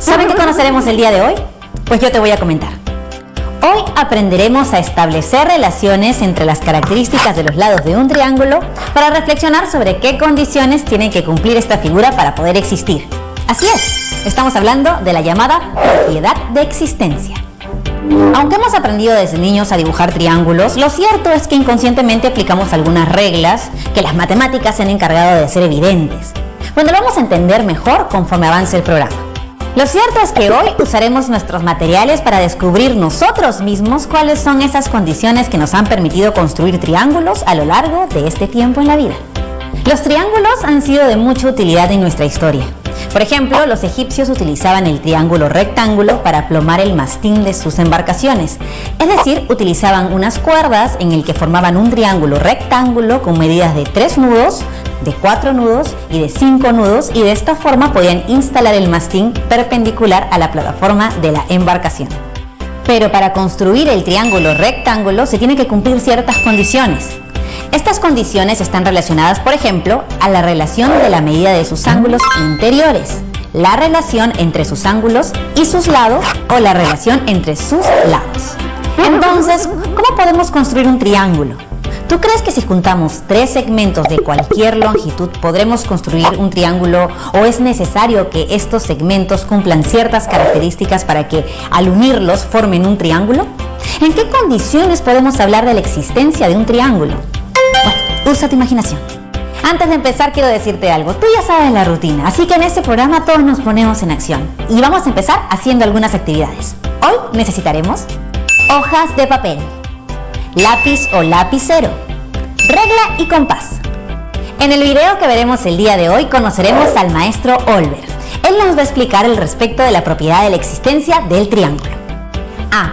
¿Saben qué conoceremos el día de hoy? Pues yo te voy a comentar. Hoy aprenderemos a establecer relaciones entre las características de los lados de un triángulo para reflexionar sobre qué condiciones tiene que cumplir esta figura para poder existir. Así es, estamos hablando de la llamada propiedad de existencia. Aunque hemos aprendido desde niños a dibujar triángulos, lo cierto es que inconscientemente aplicamos algunas reglas que las matemáticas se han encargado de hacer evidentes. Bueno, lo vamos a entender mejor conforme avance el programa. Lo cierto es que hoy usaremos nuestros materiales para descubrir nosotros mismos cuáles son esas condiciones que nos han permitido construir triángulos a lo largo de este tiempo en la vida. Los triángulos han sido de mucha utilidad en nuestra historia. Por ejemplo, los egipcios utilizaban el triángulo rectángulo para plomar el mastín de sus embarcaciones. Es decir, utilizaban unas cuerdas en el que formaban un triángulo rectángulo con medidas de 3 nudos, de 4 nudos y de 5 nudos, y de esta forma podían instalar el mastín perpendicular a la plataforma de la embarcación. Pero para construir el triángulo rectángulo se tienen que cumplir ciertas condiciones. Estas condiciones están relacionadas, por ejemplo, a la relación de la medida de sus ángulos interiores, la relación entre sus ángulos y sus lados o la relación entre sus lados. Entonces, ¿cómo podemos construir un triángulo? ¿Tú crees que si juntamos 3 segmentos de cualquier longitud podremos construir un triángulo, o es necesario que estos segmentos cumplan ciertas características para que al unirlos formen un triángulo? ¿En qué condiciones podemos hablar de la existencia de un triángulo? Bueno, usa tu imaginación. Antes de empezar quiero decirte algo. Tú ya sabes la rutina, así que en este programa todos nos ponemos en acción y vamos a empezar haciendo algunas actividades. Hoy necesitaremos hojas de papel, lápiz o lapicero, regla y compás. En el video que veremos el día de hoy conoceremos al maestro Olver. Él nos va a explicar el respecto de la propiedad de la existencia del triángulo.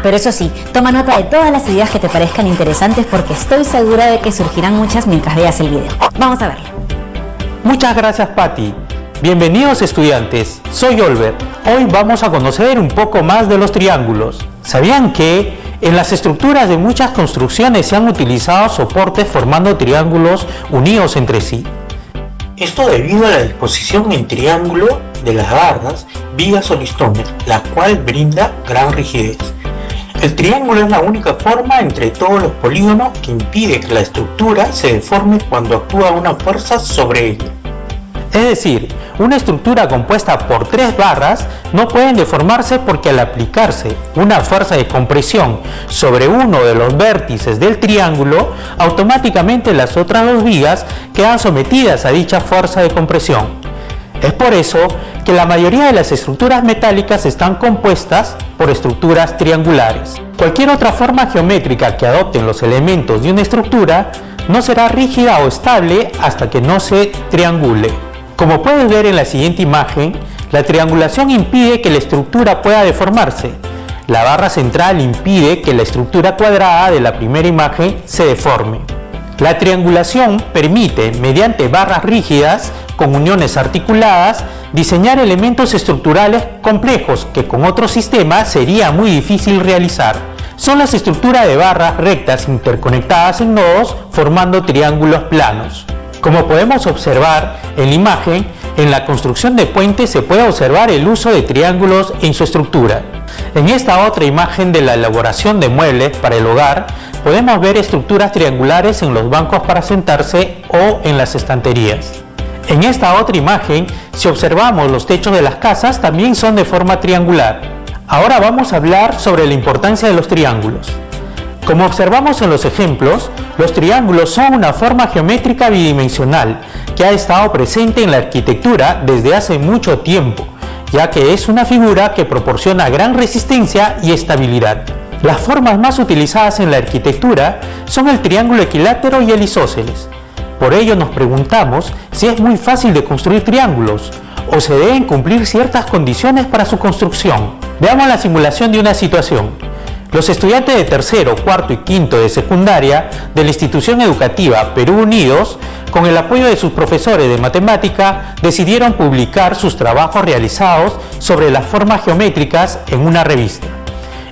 Pero eso sí, toma nota de todas las ideas que te parezcan interesantes porque estoy segura de que surgirán muchas mientras veas el video. Vamos a verlo. Muchas gracias, Patti. Bienvenidos, estudiantes. Soy Olver. Hoy vamos a conocer un poco más de los triángulos. ¿Sabían que en las estructuras de muchas construcciones se han utilizado soportes formando triángulos unidos entre sí? Esto debido a la disposición en triángulo de las barras, vigas o listones, la cual brinda gran rigidez. El triángulo es la única forma entre todos los polígonos que impide que la estructura se deforme cuando actúa una fuerza sobre ella. Es decir, una estructura compuesta por 3 barras no pueden deformarse porque al aplicarse una fuerza de compresión sobre uno de los vértices del triángulo, automáticamente las otras 2 vigas quedan sometidas a dicha fuerza de compresión. Es por eso que la mayoría de las estructuras metálicas están compuestas por estructuras triangulares. Cualquier otra forma geométrica que adopten los elementos de una estructura no será rígida o estable hasta que no se triangule. Como puedes ver en la siguiente imagen, la triangulación impide que la estructura pueda deformarse. La barra central impide que la estructura cuadrada de la primera imagen se deforme. La triangulación permite, mediante barras rígidas con uniones articuladas, diseñar elementos estructurales complejos que con otro sistema sería muy difícil realizar. Son las estructuras de barras rectas interconectadas en nodos formando triángulos planos. Como podemos observar en la imagen, en la construcción de puentes se puede observar el uso de triángulos en su estructura. En esta otra imagen de la elaboración de muebles para el hogar, podemos ver estructuras triangulares en los bancos para sentarse o en las estanterías. En esta otra imagen, si observamos los techos de las casas, también son de forma triangular. Ahora vamos a hablar sobre la importancia de los triángulos. Como observamos en los ejemplos, los triángulos son una forma geométrica bidimensional que ha estado presente en la arquitectura desde hace mucho tiempo, ya que es una figura que proporciona gran resistencia y estabilidad. Las formas más utilizadas en la arquitectura son el triángulo equilátero y el isósceles. Por ello nos preguntamos si es muy fácil de construir triángulos o se deben cumplir ciertas condiciones para su construcción. Veamos la simulación de una situación. Los estudiantes de tercero, cuarto y quinto de secundaria de la institución educativa Perú Unidos, con el apoyo de sus profesores de matemática, decidieron publicar sus trabajos realizados sobre las formas geométricas en una revista.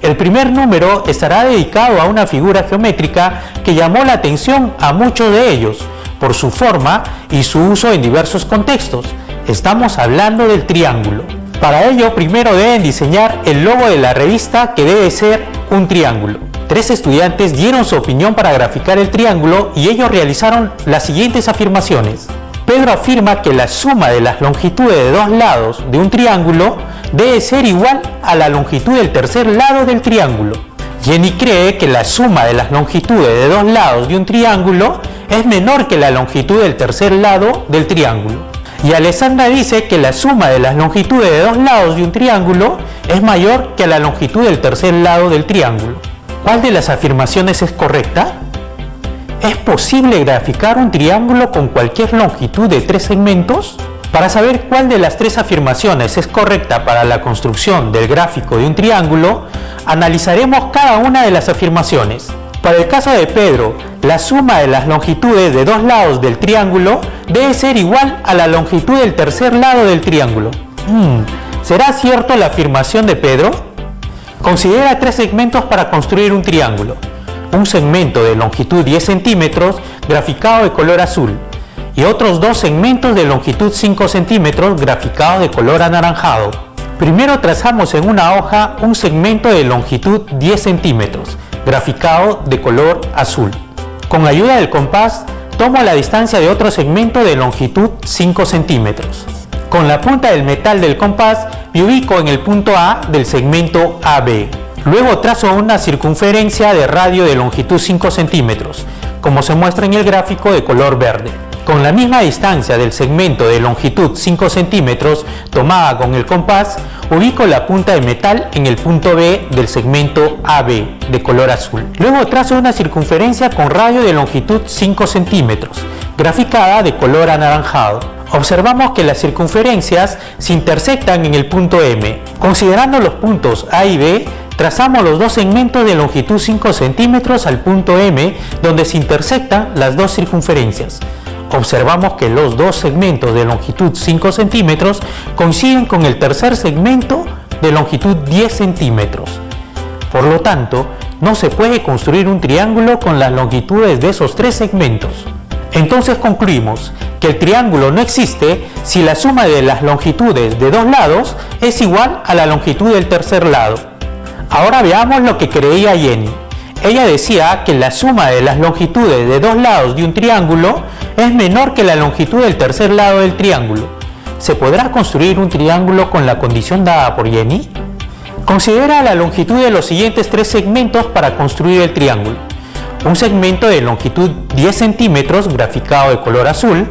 El primer número estará dedicado a una figura geométrica que llamó la atención a muchos de ellos por su forma y su uso en diversos contextos. Estamos hablando del triángulo. Para ello, primero deben diseñar el logo de la revista, que debe ser un triángulo. 3 estudiantes dieron su opinión para graficar el triángulo y ellos realizaron las siguientes afirmaciones. Pedro afirma que la suma de las longitudes de 2 lados de un triángulo debe ser igual a la longitud del tercer lado del triángulo. Jenny cree que la suma de las longitudes de 2 lados de un triángulo es menor que la longitud del tercer lado del triángulo. Y Alessandra dice que la suma de las longitudes de 2 lados de un triángulo es mayor que la longitud del tercer lado del triángulo. ¿Cuál de las afirmaciones es correcta? ¿Es posible graficar un triángulo con cualquier longitud de 3 segmentos? Para saber cuál de las 3 afirmaciones es correcta para la construcción del gráfico de un triángulo, analizaremos cada una de las afirmaciones. Para el caso de Pedro, la suma de las longitudes de 2 lados del triángulo debe ser igual a la longitud del tercer lado del triángulo. ¿Será cierto la afirmación de Pedro? Considera 3 segmentos para construir un triángulo. Un segmento de longitud 10 centímetros graficado de color azul y otros 2 segmentos de longitud 5 centímetros graficados de color anaranjado. Primero trazamos en una hoja un segmento de longitud 10 centímetros graficado de color azul. Con ayuda del compás tomo la distancia de otro segmento de longitud 5 centímetros. Con la punta del metal del compás me ubico en el punto A del segmento AB. Luego trazo una circunferencia de radio de longitud 5 centímetros, como se muestra en el gráfico de color verde. Con la misma distancia del segmento de longitud 5 centímetros tomada con el compás, ubico la punta de metal en el punto B del segmento AB de color azul. Luego trazo una circunferencia con radio de longitud 5 centímetros, graficada de color anaranjado. Observamos que las circunferencias se intersectan en el punto M. Considerando los puntos A y B, trazamos los 2 segmentos de longitud 5 centímetros al punto M, donde se intersectan las 2 circunferencias. Observamos que los 2 segmentos de longitud 5 centímetros coinciden con el tercer segmento de longitud 10 centímetros. Por lo tanto, no se puede construir un triángulo con las longitudes de esos 3 segmentos. Entonces concluimos que el triángulo no existe si la suma de las longitudes de 2 lados es igual a la longitud del tercer lado. Ahora veamos lo que creía Jenny. Ella decía que la suma de las longitudes de 2 lados de un triángulo es menor que la longitud del tercer lado del triángulo. ¿Se podrá construir un triángulo con la condición dada por Jenny? Considera la longitud de los siguientes 3 segmentos para construir el triángulo. Un segmento de longitud 10 centímetros graficado de color azul,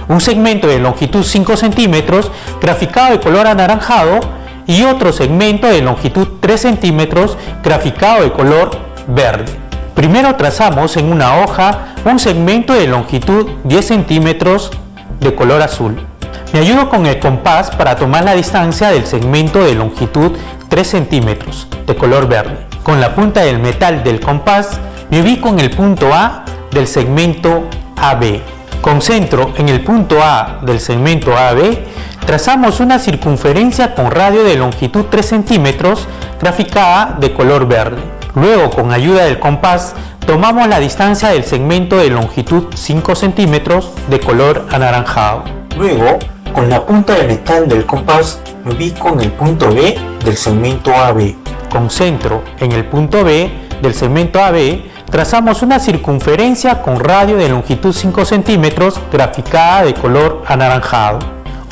un segmento de longitud 5 centímetros graficado de color anaranjado y otro segmento de longitud 3 centímetros graficado de color verde. Primero trazamos en una hoja un segmento de longitud 10 centímetros de color azul. Me ayudo con el compás para tomar la distancia del segmento de longitud 3 centímetros de color verde. Con la punta del metal del compás me ubico en el punto A del segmento AB. Concentro en el punto A del segmento AB, trazamos una circunferencia con radio de longitud 3 centímetros graficada de color verde. Luego, con ayuda del compás, tomamos la distancia del segmento de longitud 5 centímetros de color anaranjado. Luego, con la punta de metal del compás, me ubico en el punto B del segmento AB. Concentro en el punto B del segmento AB, trazamos una circunferencia con radio de longitud 5 centímetros graficada de color anaranjado.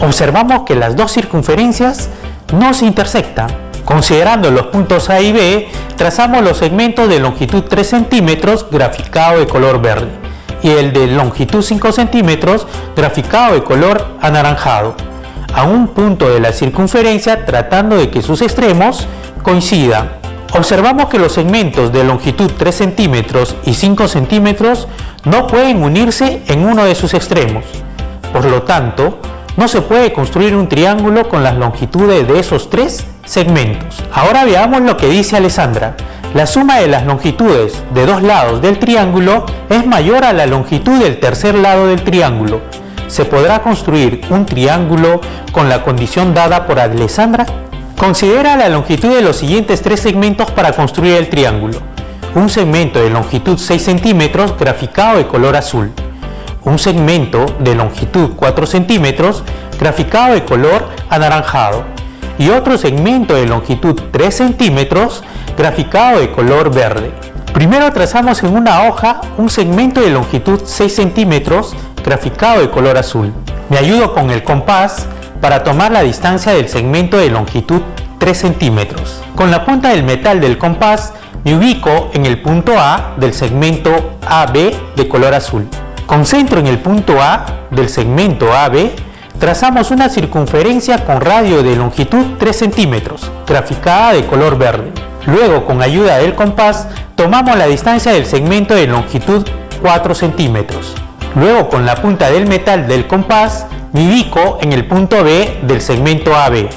Observamos que las 2 circunferencias no se intersectan. Considerando los puntos A y B, trazamos los segmentos de longitud 3 centímetros graficado de color verde y el de longitud 5 centímetros graficado de color anaranjado a un punto de la circunferencia, tratando de que sus extremos coincidan. Observamos que los segmentos de longitud 3 centímetros y 5 centímetros no pueden unirse en uno de sus extremos. Por lo tanto, no se puede construir un triángulo con las longitudes de esos 3 segmentos. Ahora veamos lo que dice Alessandra. La suma de las longitudes de 2 lados del triángulo es mayor a la longitud del tercer lado del triángulo. ¿Se podrá construir un triángulo con la condición dada por Alessandra? Considera la longitud de los siguientes 3 segmentos para construir el triángulo. Un segmento de longitud 6 centímetros graficado de color azul. Un segmento de longitud 4 centímetros graficado de color anaranjado. y otro segmento de longitud 3 centímetros graficado de color verde. Primero trazamos en una hoja un segmento de longitud 6 centímetros graficado de color azul. Me ayudo con el compás para tomar la distancia del segmento de longitud 3 centímetros. Con la punta del metal del compás me ubico en el punto A del segmento AB de color azul. Concentro en el punto A del segmento AB, trazamos una circunferencia con radio de longitud 3 centímetros, graficada de color verde. Luego, con ayuda del compás, tomamos la distancia del segmento de longitud 4 centímetros. Luego, con la punta del metal del compás, me ubico en el punto B del segmento AB.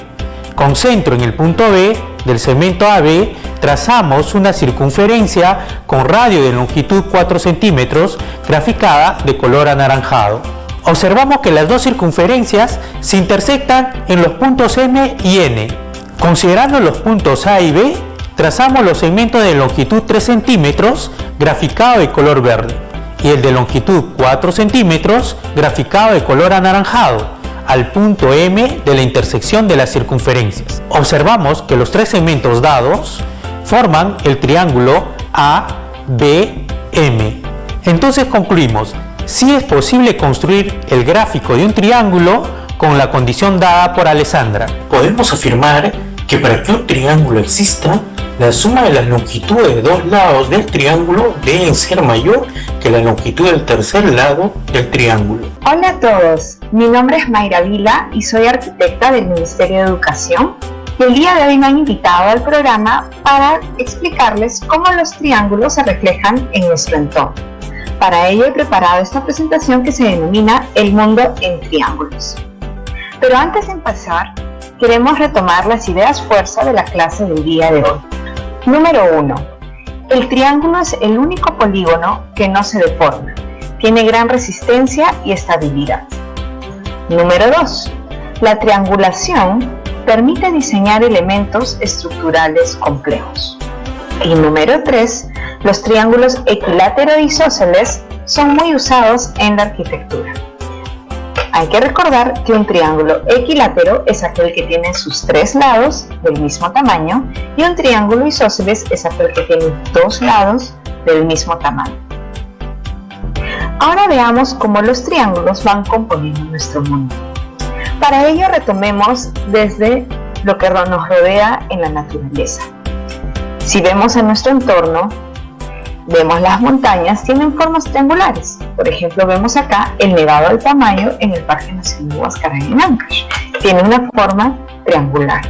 Concentro en el punto B del segmento AB, trazamos una circunferencia con radio de longitud 4 centímetros, graficada de color anaranjado. Observamos que las dos circunferencias se intersectan en los puntos M y N. Considerando los puntos A y B, trazamos los segmentos de longitud 3 centímetros, graficado de color verde, y el de longitud 4 centímetros, graficado de color anaranjado, al punto M de la intersección de las circunferencias. Observamos que los tres segmentos dados forman el triángulo ABM. Entonces concluimos, sí es posible construir el gráfico de un triángulo con la condición dada por Alessandra. Podemos afirmar que para que un triángulo exista, la suma de las longitudes de dos lados del triángulo deben ser mayor que la longitud del tercer lado del triángulo. Hola a todos, mi nombre es Mayra Vila y soy arquitecta del Ministerio de Educación. Y el día de hoy me han invitado al programa para explicarles cómo los triángulos se reflejan en nuestro entorno. Para ello he preparado esta presentación que se denomina El mundo en triángulos. Pero antes de empezar, queremos retomar las ideas fuerza de la clase del día de hoy. Número 1. El triángulo es el único polígono que no se deforma. Tiene gran resistencia y estabilidad. Número 2. La triangulación permite diseñar elementos estructurales complejos. Y número 3. Los triángulos equilátero e isósceles son muy usados en la arquitectura. Hay que recordar que un triángulo equilátero es aquel que tiene sus tres lados del mismo tamaño y un triángulo isósceles es aquel que tiene dos lados del mismo tamaño. Ahora veamos cómo los triángulos van componiendo nuestro mundo. Para ello retomemos desde lo que nos rodea en la naturaleza. Si vemos en nuestro entorno, vemos las montañas, tienen formas triangulares. Por ejemplo, vemos acá el Nevado del Tamayo en el Parque Nacional Huascarán en Ancash. Tiene una forma triangular.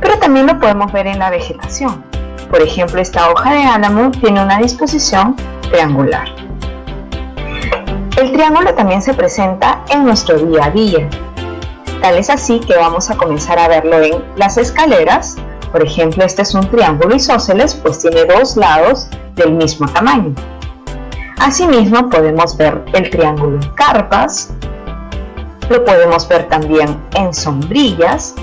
Pero también lo podemos ver en la vegetación. Por ejemplo, esta hoja de álamo tiene una disposición triangular. El triángulo también se presenta en nuestro día a día. Tal es así que vamos a comenzar a verlo en las escaleras. Por ejemplo, este es un triángulo isósceles, pues tiene dos lados del mismo tamaño. Asimismo, podemos ver el triángulo en carpas, lo podemos ver también en sombrillas.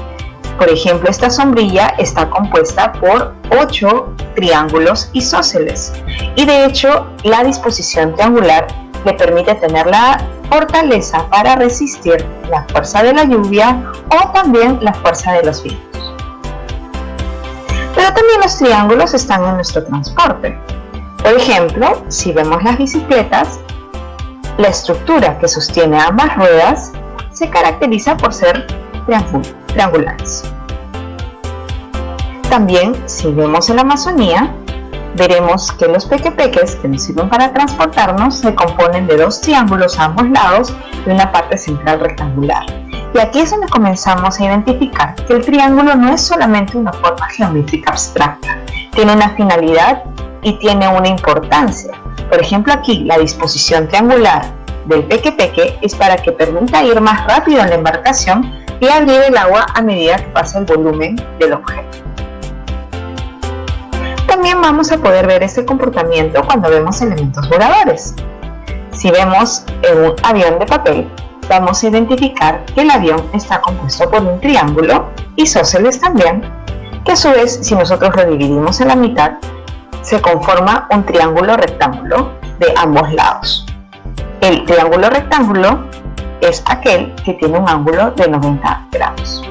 Por ejemplo, esta sombrilla está compuesta por 8 triángulos isósceles y de hecho la disposición triangular le permite tener la fortaleza para resistir la fuerza de la lluvia o también la fuerza de los vientos. Pero también los triángulos están en nuestro transporte. Por ejemplo, si vemos las bicicletas, la estructura que sostiene ambas ruedas se caracteriza por ser triangulares. También, si vemos en la Amazonía, veremos que los pequepeques que nos sirven para transportarnos se componen de dos triángulos a ambos lados y una parte central rectangular. Y aquí es donde comenzamos a identificar que el triángulo no es solamente una forma geométrica abstracta, tiene una finalidad y tiene una importancia. Por ejemplo, aquí la disposición triangular del pequepeque es para que permita ir más rápido en la embarcación y abrir el agua a medida que pasa el volumen del objeto. También vamos a poder ver este comportamiento cuando vemos elementos voladores. Si vemos un avión de papel, vamos a identificar que el avión está compuesto por un triángulo isósceles también, que a su vez, si nosotros lo dividimos en la mitad, se conforma un triángulo rectángulo de ambos lados. El triángulo rectángulo es aquel que tiene un ángulo de 90 grados.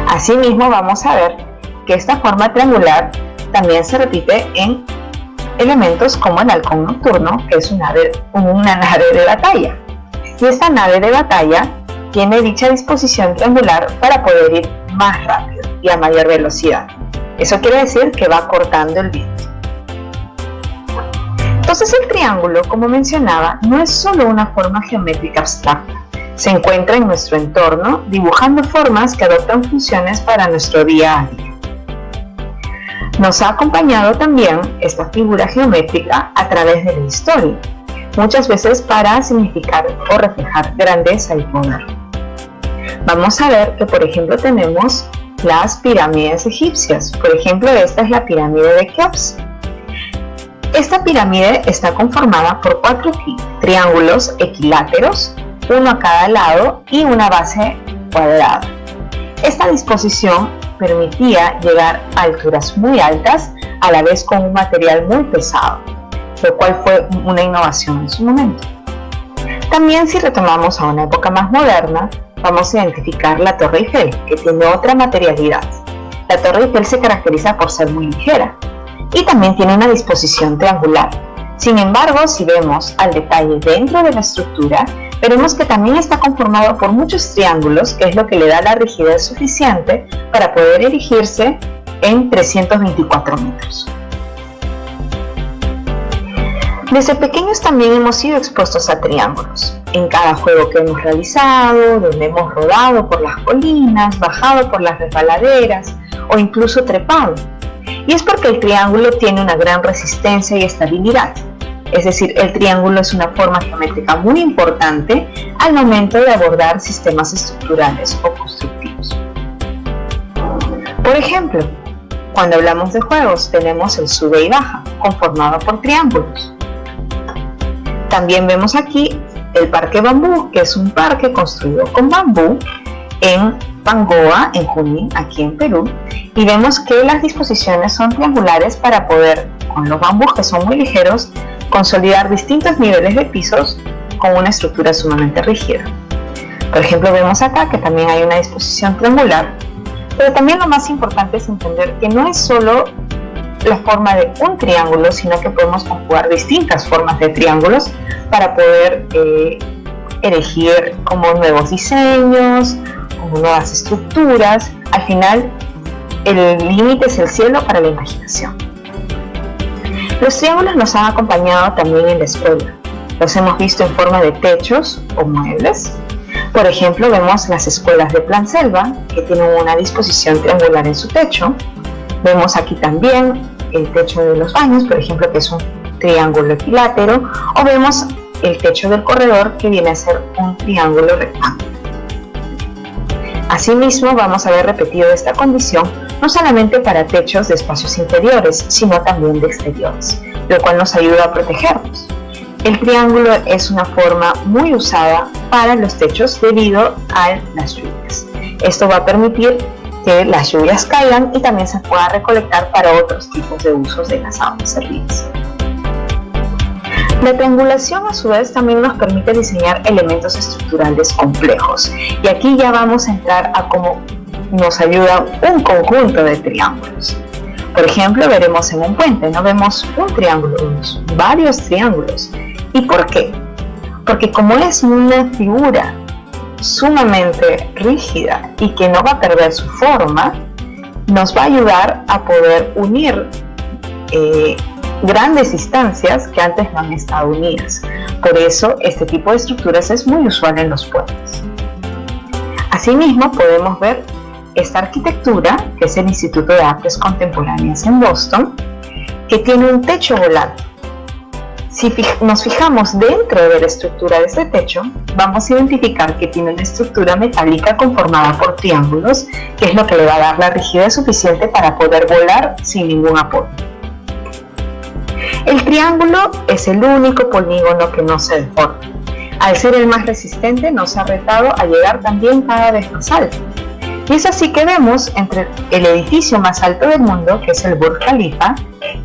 Asimismo, vamos a ver que esta forma triangular también se repite en elementos como el halcón nocturno, que es una nave de batalla. Y esta nave de batalla tiene dicha disposición triangular para poder ir más rápido y a mayor velocidad. Eso quiere decir que va cortando el viento. Entonces el triángulo, como mencionaba, no es solo una forma geométrica abstracta. Se encuentra en nuestro entorno dibujando formas que adoptan funciones para nuestro día a día. Nos ha acompañado también esta figura geométrica a través de la historia, muchas veces para significar o reflejar grandeza y poder. Vamos a ver que, por ejemplo, tenemos las pirámides egipcias. Por ejemplo, esta es la pirámide de Keops. Esta pirámide está conformada por 4 triángulos equiláteros, uno a cada lado y una base cuadrada. Esta disposición permitía llegar a alturas muy altas, a la vez con un material muy pesado, lo cual fue una innovación en su momento. También, si retomamos a una época más moderna, vamos a identificar la Torre Eiffel, que tiene otra materialidad. La Torre Eiffel se caracteriza por ser muy ligera y también tiene una disposición triangular. Sin embargo, si vemos al detalle dentro de la estructura, veremos que también está conformado por muchos triángulos, que es lo que le da la rigidez suficiente para poder erigirse en 324 metros. Desde pequeños también hemos sido expuestos a triángulos. En cada juego que hemos realizado, donde hemos rodado por las colinas, bajado por las resbaladeras o incluso trepado. Y es porque el triángulo tiene una gran resistencia y estabilidad. Es decir, el triángulo es una forma geométrica muy importante al momento de abordar sistemas estructurales o constructivos. Por ejemplo, cuando hablamos de juegos, tenemos el sube y baja, conformado por triángulos. También vemos aquí el Parque Bambú, que es un parque construido con bambú en Pangoa, en Junín, aquí en Perú, y vemos que las disposiciones son triangulares para poder, con los bambús que son muy ligeros, consolidar distintos niveles de pisos con una estructura sumamente rígida. Por ejemplo, vemos acá que también hay una disposición triangular, pero también lo más importante es entender que no es solo la forma de un triángulo, sino que podemos conjugar distintas formas de triángulos para poder erigir como nuevos diseños, como nuevas estructuras. Al final, el límite es el cielo para la imaginación. Los triángulos nos han acompañado también en la escuela. Los hemos visto en forma de techos o muebles. Por ejemplo, vemos las escuelas de Plan Selva, que tienen una disposición triangular en su techo. Vemos aquí también el techo de los baños, por ejemplo, que es un triángulo equilátero. O vemos el techo del corredor, que viene a ser un triángulo rectángulo. Asimismo, vamos a ver repetido esta condición no solamente para techos de espacios interiores, sino también de exteriores, lo cual nos ayuda a protegernos. El triángulo es una forma muy usada para los techos debido a las lluvias. Esto va a permitir que las lluvias caigan y también se pueda recolectar para otros tipos de usos de las aguas servidas. La triangulación, a su vez, también nos permite diseñar elementos estructurales complejos. Y aquí ya vamos a entrar a cómo nos ayuda un conjunto de triángulos. Por ejemplo, veremos en un puente, no vemos un triángulo, vemos varios triángulos. ¿Y por qué? Porque como es una figura sumamente rígida y que no va a perder su forma, nos va a ayudar a poder unir grandes distancias que antes no han estado unidas. Por eso, este tipo de estructuras es muy usual en los puentes. Asimismo, podemos ver esta arquitectura, que es el Instituto de Artes Contemporáneas en Boston, que tiene un techo volante. Si nos fijamos dentro de la estructura de este techo, vamos a identificar que tiene una estructura metálica conformada por triángulos, que es lo que le va a dar la rigidez suficiente para poder volar sin ningún apoyo. El triángulo es el único polígono que no se deforma. Al ser el más resistente, nos ha retado a llegar también cada vez más alto. Y es así que vemos entre el edificio más alto del mundo, que es el Burj Khalifa,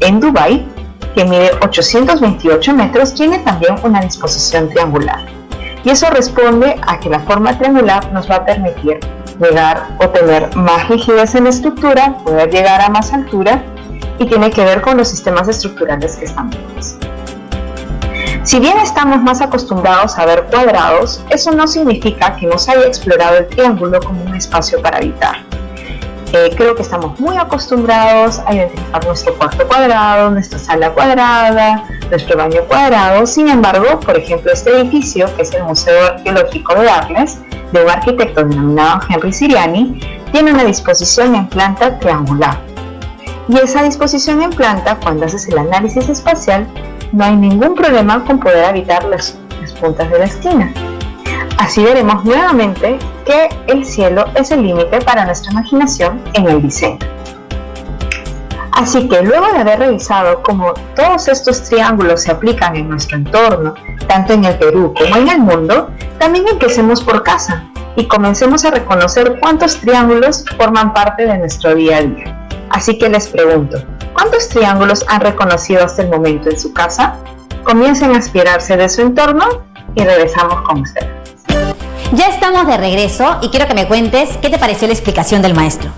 en Dubái, que mide 828 metros, tiene también una disposición triangular. Y eso responde a que la forma triangular nos va a permitir llegar o tener más rigidez en la estructura, poder llegar a más altura, y tiene que ver con los sistemas estructurales que están vivos. Si bien estamos más acostumbrados a ver cuadrados, eso no significa que nos haya explorado el triángulo como un espacio para habitar. Creo que estamos muy acostumbrados a identificar nuestro cuarto cuadrado, nuestra sala cuadrada, nuestro baño cuadrado. Sin embargo, por ejemplo, este edificio, que es el Museo Arqueológico de Arles, de un arquitecto denominado Henry Siriani, tiene una disposición en planta triangular. Y esa disposición en planta, cuando haces el análisis espacial, no hay ningún problema con poder habitar las puntas de la esquina. Así veremos nuevamente que el cielo es el límite para nuestra imaginación en el diseño. Así que luego de haber revisado cómo todos estos triángulos se aplican en nuestro entorno, tanto en el Perú como en el mundo, también empecemos por casa y comencemos a reconocer cuántos triángulos forman parte de nuestro día a día. Así que les pregunto, ¿cuántos triángulos han reconocido hasta el momento en su casa? Comiencen a aspirarse de su entorno y regresamos con ustedes. Ya estamos de regreso y quiero que me cuentes qué te pareció la explicación del maestro.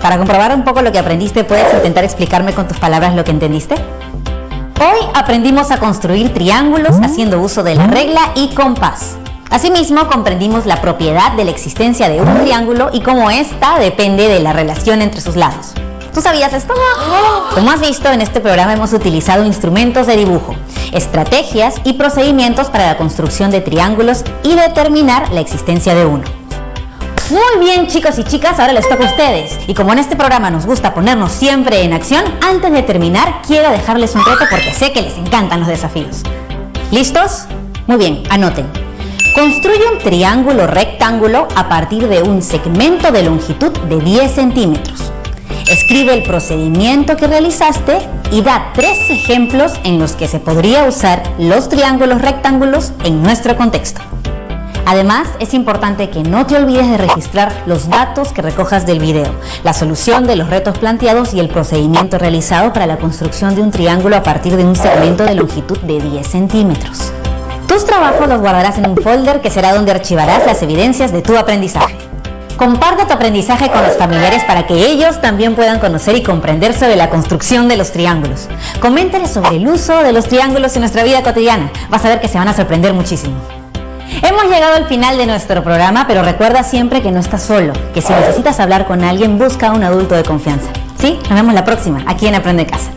Para comprobar un poco lo que aprendiste, ¿puedes intentar explicarme con tus palabras lo que entendiste? Hoy aprendimos a construir triángulos haciendo uso de la regla y compás. Asimismo, comprendimos la propiedad de la existencia de un triángulo y cómo ésta depende de la relación entre sus lados. ¿Tú sabías esto? Como has visto, en este programa hemos utilizado instrumentos de dibujo, estrategias y procedimientos para la construcción de triángulos y determinar la existencia de uno. Muy bien, chicos y chicas, ahora les toca a ustedes. Y como en este programa nos gusta ponernos siempre en acción, antes de terminar quiero dejarles un reto porque sé que les encantan los desafíos. ¿Listos? Muy bien, anoten. Construye un triángulo rectángulo a partir de un segmento de longitud de 10 centímetros. Escribe el procedimiento que realizaste y da 3 ejemplos en los que se podría usar los triángulos rectángulos en nuestro contexto. Además, es importante que no te olvides de registrar los datos que recojas del video, la solución de los retos planteados y el procedimiento realizado para la construcción de un triángulo a partir de un segmento de longitud de 10 centímetros. Tus trabajos los guardarás en un folder que será donde archivarás las evidencias de tu aprendizaje. Comparte tu aprendizaje con los familiares para que ellos también puedan conocer y comprender sobre la construcción de los triángulos. Coméntales sobre el uso de los triángulos en nuestra vida cotidiana. Vas a ver que se van a sorprender muchísimo. Hemos llegado al final de nuestro programa, pero recuerda siempre que no estás solo, que si necesitas hablar con alguien, busca a un adulto de confianza. ¿Sí? Nos vemos la próxima, aquí en Aprende Casa.